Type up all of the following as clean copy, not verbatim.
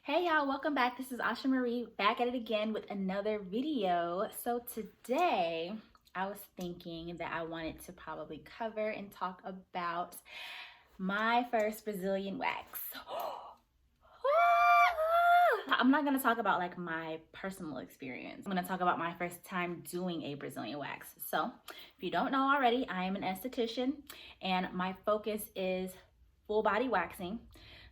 Hey y'all, welcome back. This is Asha Marie back at it again with another video. So today I was thinking that I wanted to probably cover and talk about my first Brazilian wax. I'm not going to talk about like my personal experience. I'm going to talk about my first time doing a Brazilian wax. So if you don't know already, I am an esthetician and my focus is full body waxing.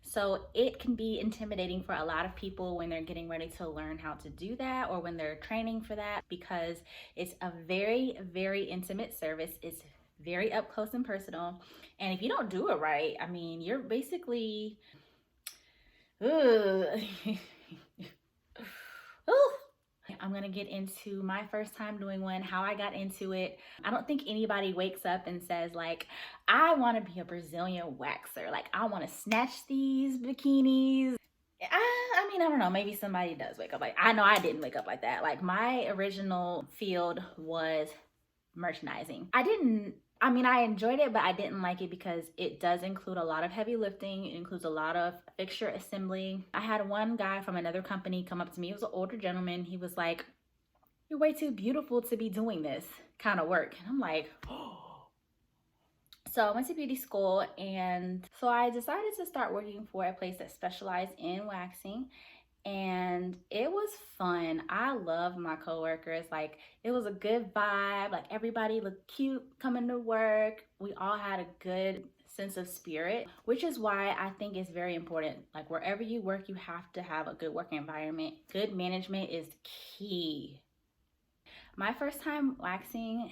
So it can be intimidating for a lot of people when they're getting ready to learn how to do that or when they're training for that, because it's a very, very intimate service. It's very up close and personal. And if you don't do it right, I mean, you're basically, I'm gonna get into my first time doing one, how I got into it. I don't think anybody wakes up and says like, I wanna be a Brazilian waxer. Like, I wanna snatch these bikinis. I mean, I don't know, maybe somebody does wake up like, I know I didn't wake up like that. Like, my original field was merchandising. I enjoyed it, but I didn't like it because it does include a lot of heavy lifting. It includes a lot of fixture assembly. I had one guy from another company come up to me. He was an older gentleman. He was like, "You're way too beautiful to be doing this kind of work." And I'm like, oh. So I went to beauty school, and so I decided to start working for a place that specialized in waxing. And it was fun. I loved my coworkers. Like, it was a good vibe. Like, everybody looked cute coming to work. We all had a good sense of spirit, which is why I think it's very important. Like, wherever you work, you have to have a good work environment. Good management is key. My first time waxing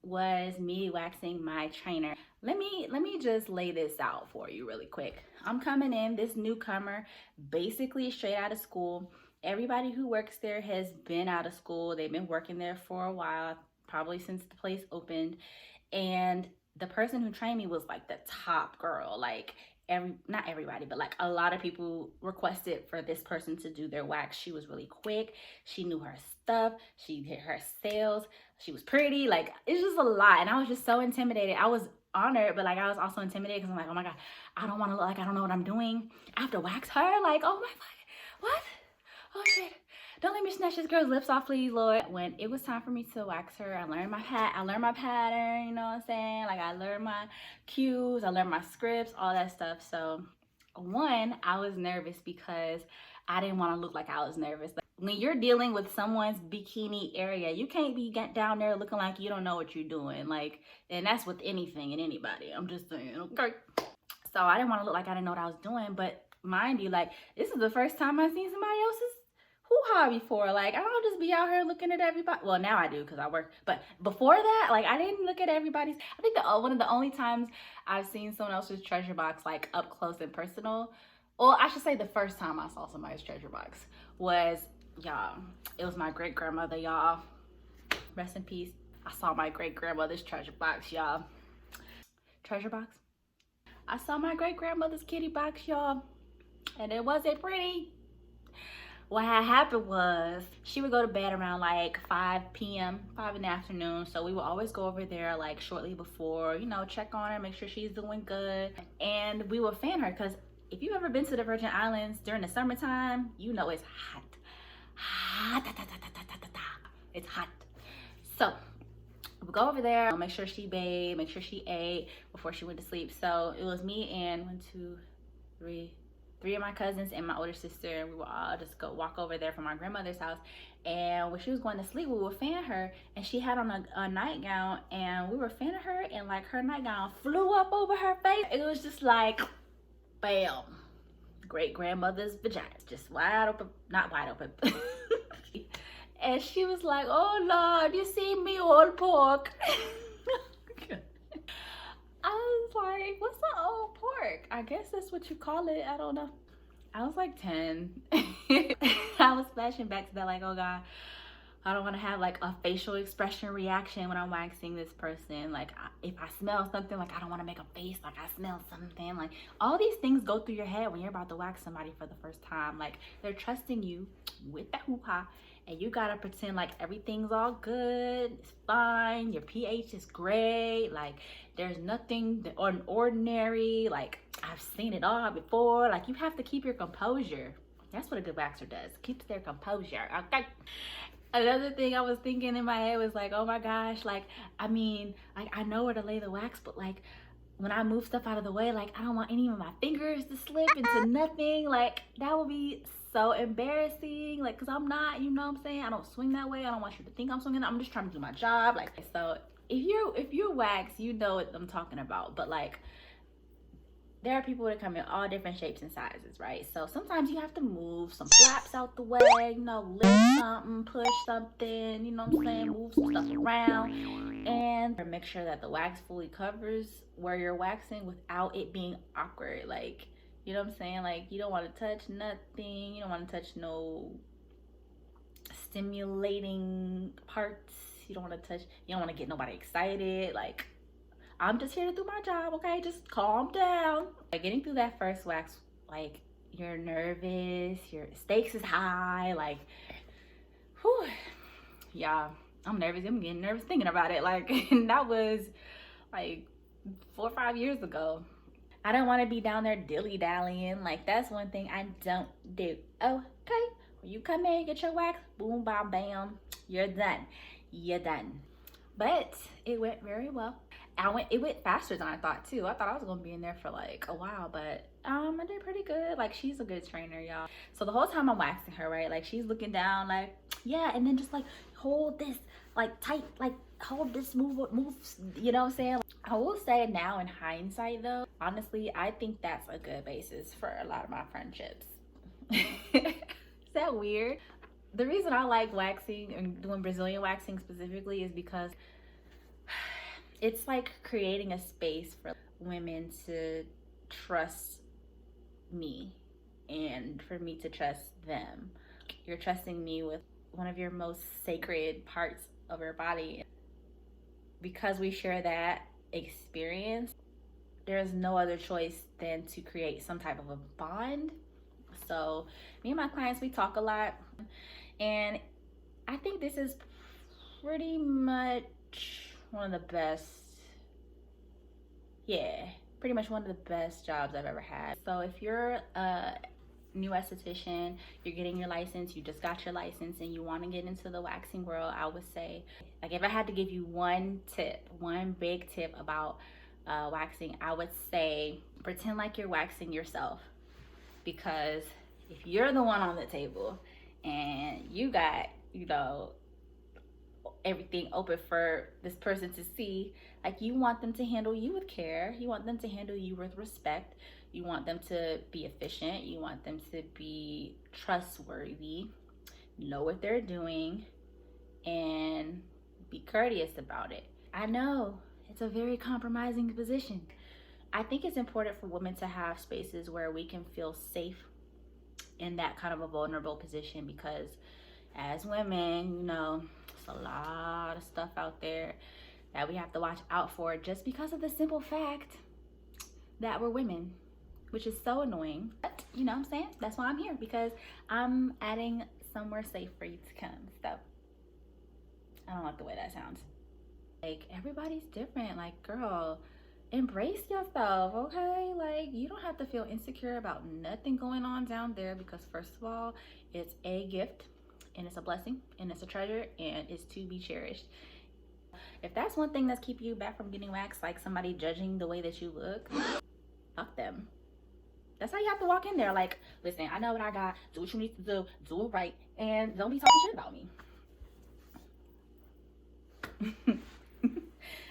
was me waxing my trainer. Let me just lay this out for you really quick. I'm coming in, this newcomer, basically straight out of school. Everybody who works there has been out of school. They've been working there for a while, probably since the place opened. And the person who trained me was like the top girl. Like, not everybody, but like a lot of people requested for this person to do their wax. She was really quick. She knew her stuff. She hit her sales. She was pretty. Like, it's just a lot. And I was just so intimidated. I was honored, but like I was also intimidated because I'm like, oh my God, I don't want to look like I don't know what I'm doing. I have to wax her. Like, oh my God, what? Oh shit. Don't let me snatch this girl's lips off, please, Lord. When it was time for me to wax her, I learned my pattern, you know what I'm saying? Like, I learned my cues, I learned my scripts, all that stuff. So one, I was nervous because I didn't want to look like I was nervous. Like, when you're dealing with someone's bikini area, you can't be down there looking like you don't know what you're doing. Like, and that's with anything and anybody. I'm just saying, okay? So I didn't want to look like I didn't know what I was doing. But mind you, like, this is the first time I've seen somebody else's hoo-ha before. Like, I don't just be out here looking at everybody. Well, now I do because I work. But before that, like, I didn't look at everybody's. I think one of the only times I've seen someone else's treasure box, like, up close and personal. Well, I should say the first time I saw somebody's treasure box was, y'all, it was my great-grandmother, y'all. Rest in peace. I saw my great-grandmother's treasure box, y'all. Treasure box? I saw my great-grandmother's kitty box, y'all. And it wasn't pretty. What had happened was she would go to bed around like 5 p.m., 5 in the afternoon. So we would always go over there like shortly before, you know, check on her, make sure she's doing good. And we would fan her because if you've ever been to the Virgin Islands during the summertime, you know it's hot. It's hot. So we go over there, make sure she bathed, make sure she ate before she went to sleep. So it was me and 1, 2, 3 of my cousins and my older sister. We would all just go walk over there from my grandmother's house. And when she was going to sleep, we would fan her. And she had on a nightgown, and we were fanning her, and like her nightgown flew up over her face. It was just like, bam, great grandmother's vagina, just wide open, not wide open. And she was like, "Oh Lord, you see me, old pork." I was like, what's an old pork? I guess that's what you call it. I don't know. I was like 10. I was flashing back to that like, oh God, I don't want to have like a facial expression reaction when I'm waxing this person. Like, if I smell something, like I don't want to make a face like I smell something. Like, all these things go through your head when you're about to wax somebody for the first time. Like, they're trusting you with that hoo-ha, and you gotta pretend like everything's all good, it's fine, your pH is great, like there's nothing ordinary, like I've seen it all before. Like, you have to keep your composure. That's what a good waxer does. Keeps their composure. Okay. Another thing I was thinking in my head was like, oh my gosh, like, I mean, like, I know where to lay the wax, but like, when I move stuff out of the way, like, I don't want any of my fingers to slip into nothing. Like, that would be so embarrassing. Like, cause I'm not, you know what I'm saying? I don't swing that way. I don't want you to think I'm swinging. I'm just trying to do my job. Like, so if you're wax, you know what I'm talking about. But like, there are people that come in all different shapes and sizes, right? So sometimes you have to move some flaps out the way, you know, lift something, push something, you know what I'm saying? Move some stuff around and make sure that the wax fully covers where you're waxing without it being awkward. Like, you know what I'm saying? Like, you don't want to touch nothing. You don't want to touch no stimulating parts. You don't want to touch, you don't want to get nobody excited. Like, I'm just here to do my job, okay? Just calm down. Like, getting through that first wax, like, you're nervous, your stakes is high, like, whew. Yeah, I'm nervous. I'm getting nervous thinking about it. Like, and that was like 4 or 5 years ago. I don't want to be down there dilly-dallying. Like, that's one thing I don't do. Okay, when you come in, get your wax, boom, bam, bam, you're done. You're done. But it went very well. It went faster than I thought too. I thought I was gonna be in there for like a while, but I did pretty good. Like, she's a good trainer, y'all. So the whole time I'm waxing her, right, like, she's looking down like, yeah, and then just like hold this like tight, like hold this, move, you know what I'm saying? I will say now in hindsight though, honestly, I think that's a good basis for a lot of my friendships. Is that weird? The reason I like waxing and doing Brazilian waxing specifically is because it's like creating a space for women to trust me and for me to trust them. You're trusting me with one of your most sacred parts of your body. Because we share that experience, there's no other choice than to create some type of a bond. So me and my clients, we talk a lot, and I think this is pretty much one of the best, pretty much one of the best jobs I've ever had. So if you're a new esthetician, you're getting your license, you just got your license, and you want to get into the waxing world, I would say, like, if I had to give you one big tip about waxing, I would say pretend like you're waxing yourself. Because if you're the one on the table and you got, you know, everything open for this person to see, like, you want them to handle you with care, you want them to handle you with respect, you want them to be efficient, you want them to be trustworthy, know what they're doing, and be courteous about it. I know it's a very compromising position. I think it's important for women to have spaces where we can feel safe in that kind of a vulnerable position, because as women, you know, there's a lot of stuff out there that we have to watch out for just because of the simple fact that we're women, which is so annoying. But you know what I'm saying? That's why I'm here, because I'm adding somewhere safe for you to come. So I don't like the way that sounds. Like, everybody's different. Like, girl, embrace yourself, okay? Like, you don't have to feel insecure about nothing going on down there, because first of all, it's a gift and it's a blessing and it's a treasure and it's to be cherished. If that's one thing that's keeping you back from getting waxed, like somebody judging the way that you look, fuck them. That's how you have to walk in there. Like, listen, I know what I got, do what you need to do it right, and don't be talking shit about me.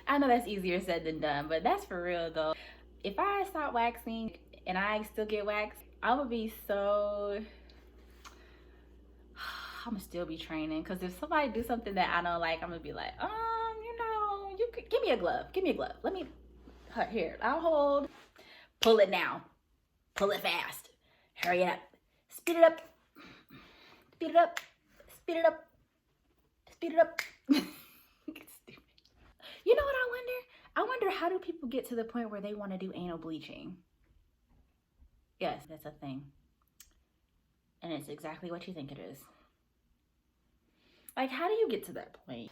I know that's easier said than done, but that's for real though. If I stop waxing and I still get waxed, I would be so, I'm gonna still be training, because if somebody do something that I don't like, I'm gonna be like, you know, you could give me a glove, let me, here, I'll hold, pull it now, pull it fast, hurry up, speed it up, speed it up, speed it up, speed it up. You know what I wonder? I wonder, how do people get to the point where they want to do anal bleaching? Yes, that's a thing. And it's exactly what you think it is. Like, how do you get to that point?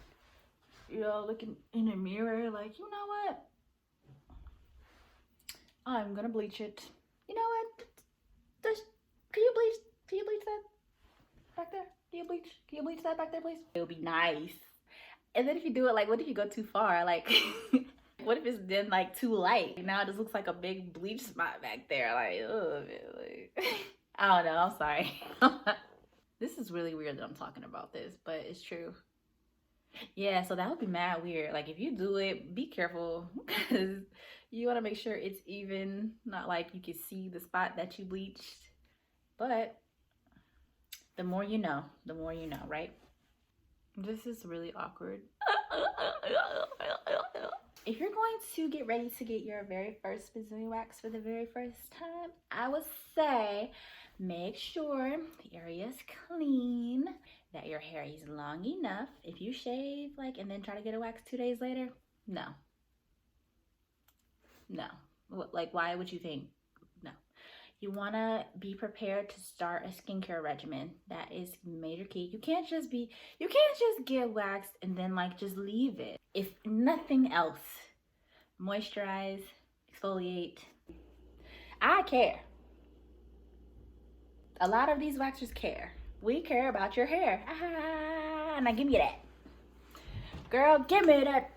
You know, looking in the mirror like, you know what? I'm gonna bleach it. You know what? Can you bleach back there? Can you bleach that back there, please? It would be nice. And then if you do it, like, what if you go too far? Like, what if it's then like too light? Now it just looks like a big bleach spot back there. Like, oh, like, I don't know. I'm sorry. This is really weird that I'm talking about this, but it's true. Yeah, so that would be mad weird. Like, if you do it, be careful because you want to make sure it's even, not like you can see the spot that you bleached. But the more you know, right? This is really awkward. If you're going to get ready to get your very first Brazilian wax for the very first time, I would say make sure the area is clean, that your hair is long enough. If you shave like and then try to get a wax 2 days later, no. Like, why would you think? No. You want to be prepared to start a skincare regimen. That is major key. You can't just get waxed and then like just leave it. If nothing else, moisturize, exfoliate. I care. A lot of these waxers care. We care about your hair. Now give me that. Girl, give me that.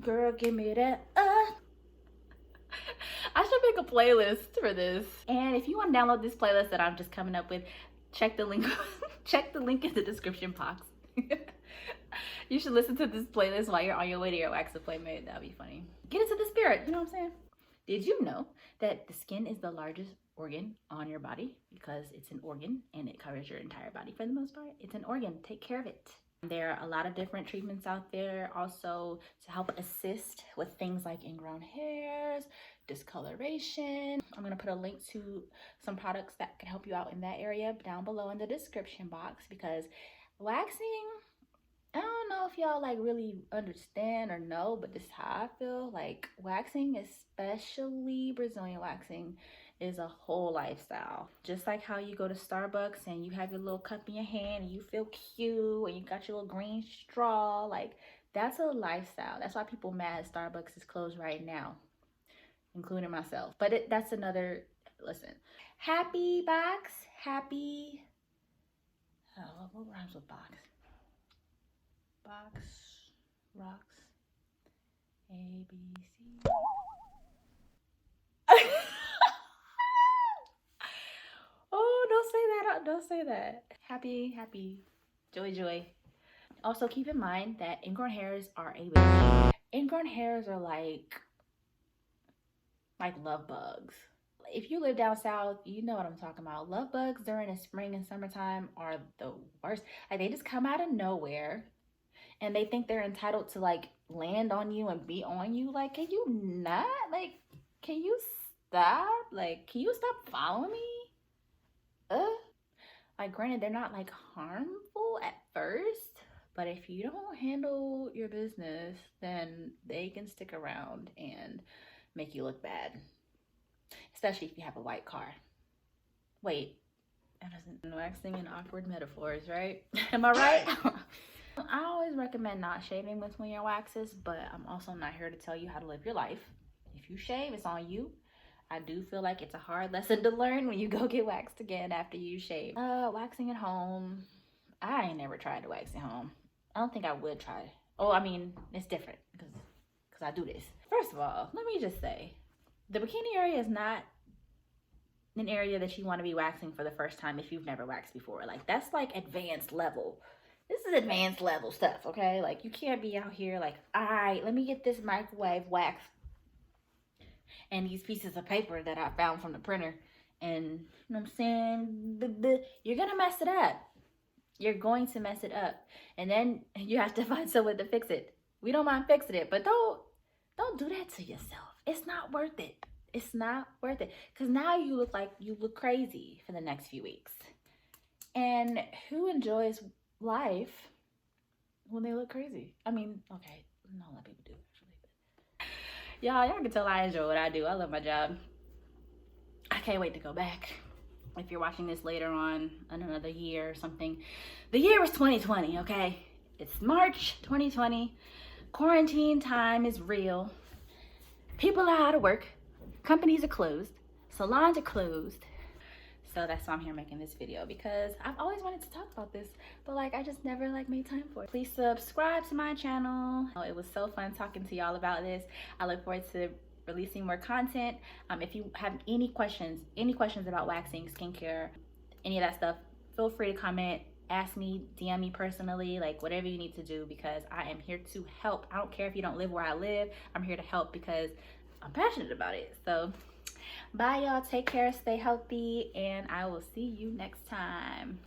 Girl, give me that. I should make a playlist for this. And if you want to download this playlist that I'm just coming up with, check the link. Check the link in the description box. You should listen to this playlist while you're on your way to your wax appointment. That'd be funny. Get into the spirit. You know what I'm saying? Did you know that the skin is the largest organ on your body? Because it's an organ and it covers your entire body for the most part. It's an organ. Take care of it. There are a lot of different treatments out there also to help assist with things like ingrown hairs, discoloration. I'm going to put a link to some products that can help you out in that area down below in the description box, because waxing, I don't know if y'all like really understand or know, but this is how I feel. Like, waxing, especially Brazilian waxing, is a whole lifestyle. Just like how you go to Starbucks and you have your little cup in your hand and you feel cute and you got your little green straw, like, that's a lifestyle. That's why people mad Starbucks is closed right now, including myself. But that's another, listen. Happy box, happy, oh, what rhymes with box? Box, rocks, A, B, C. Oh, don't say that. Happy, joy. Also, keep in mind that ingrown hairs are ingrown hairs are like love bugs. If you live down south, you know what I'm talking about. Love bugs during the spring and summertime are the worst. Like, they just come out of nowhere and they think they're entitled to like land on you and be on you. Like, can you not? Like, can you stop? Like, can you stop following me? Like, granted, they're not like harmful at first, but if you don't handle your business, then they can stick around and make you look bad, especially if you have a white car. Wait, that isn't waxing in awkward metaphors, right? Am I right? I always recommend not shaving between your waxes, but I'm also not here to tell you how to live your life. If you shave, it's on you. I do feel like it's a hard lesson to learn when you go get waxed again after you shave. Waxing at home. I ain't never tried to wax at home. I don't think I would try. Oh, I mean, it's different because I do this. First of all, let me just say, the bikini area is not an area that you want to be waxing for the first time if you've never waxed before. Like, that's like advanced level. This is advanced level stuff, okay? Like, you can't be out here like, all right, let me get this microwave wax and these pieces of paper that I found from the printer, and you know what I'm saying, you're gonna mess it up. You're going to mess it up, and then you have to find someone to fix it. We don't mind fixing it, but don't do that to yourself. It's not worth it. It's not worth it, because now you look crazy for the next few weeks. And who enjoys life when they look crazy? I mean, okay, not a lot of people do. Y'all can tell I enjoy what I do. I love my job. I can't wait to go back. If you're watching this later on in another year or something. The year was 2020, okay? It's March 2020. Quarantine time is real. People are out of work. Companies are closed. Salons are closed. So that's why I'm here making this video, because I've always wanted to talk about this, but like I just never like made time for it. Please subscribe to my channel. Oh, it was so fun talking to y'all about this. I look forward to releasing more content. If you have any questions about waxing, skincare, any of that stuff, feel free to comment, ask me, DM me personally, like whatever you need to do, because I am here to help. I don't care if you don't live where I live. I'm here to help because I'm passionate about it. So bye y'all, take care, stay healthy, and I will see you next time.